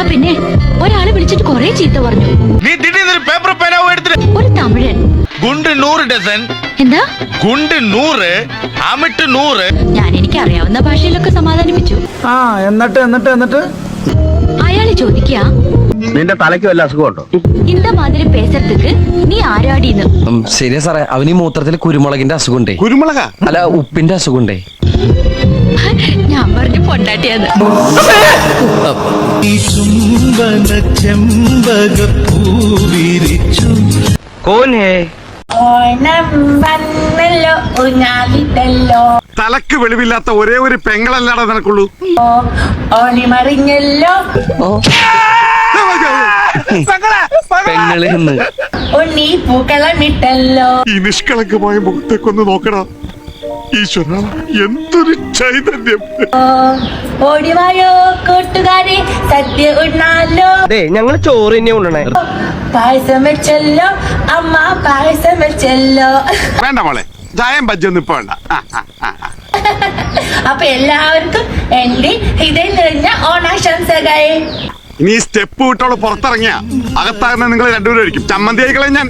പിന്നെ ഒരാളെ വിളിച്ചിട്ട് കൊറേ ചീത്ത പറഞ്ഞു. നീ ദിടീർന്നൊരു പേപ്പർ പേനാവോ എടുത്തിട്ട് ഒരു തമിഴൻ ഗുണ്ട് 100 ഡസൻ. എന്താ ഗുണ്ട് 100 അമിട്ട് 100. ഞാൻ എനിക്ക് അറിയാവുന്ന ഭാഷയിലൊക്കെ സമാധാനിപ്പിച്ചു. എന്നിട്ട് അയാള് ചോദിക്കാ, നിന്റെ തലയ്ക്ക് വല്ല അസുഖമുണ്ടോ? ഇന്ത മാതിരി പേസറതുക്ക് നീ ആരാടീന്ന്. ശരിയാ സാറേ, അവന് ഈ മൂത്രത്തിൽ കുരുമുളകിന്റെ അസുഖണ്ടേ. കുരുമുളക അല്ല, ഉപ്പിന്റെ അസുഖണ്ടേ. ഞാൻ പറഞ്ഞു പൊണ്ടാട്ടിയാന്ന്. തലക്ക് വെളിവില്ലാത്ത ഒരേ ഒരു പെങ്ങളല്ലാതെ നിനക്കുള്ളൂ. ഓണിമറിഞ്ഞല്ലോ പെങ്ങള് എന്ന് ഉണ്ണി പൂക്കളമിട്ടല്ലോ. ഈ നിഷ്കളങ്കമായ മുഖത്തേക്കൊന്ന് നോക്കടാ. ഈശ്വര, എന്തൊരു ചൈതന്യം. ഓടിവായോ കൂട്ടുകാരി, സദ്യ ഉണ്ണാലോ. ഞങ്ങള് ചോറ് തന്നെ ഉണ്ണണേ. പായസം വെച്ചല്ലോ അമ്മ, പായസം വെച്ചല്ലോ. വേണ്ട മോളെ, ചായം ബജ്ജൊന്നും ഇപ്പൊ വേണ്ട. അപ്പൊ എല്ലാവർക്കും എന്റെ ഹൃദയം നിറഞ്ഞ ഓണാശംസകൾ. ഇനി സ്റ്റെപ്പ് വിട്ടോള് പുറത്തിറങ്ങിയ അകത്താകുന്ന നിങ്ങൾ രണ്ടുപേരും ആയിരിക്കും. ചമ്മന്തി ആയിക്കളെ ഞാൻ.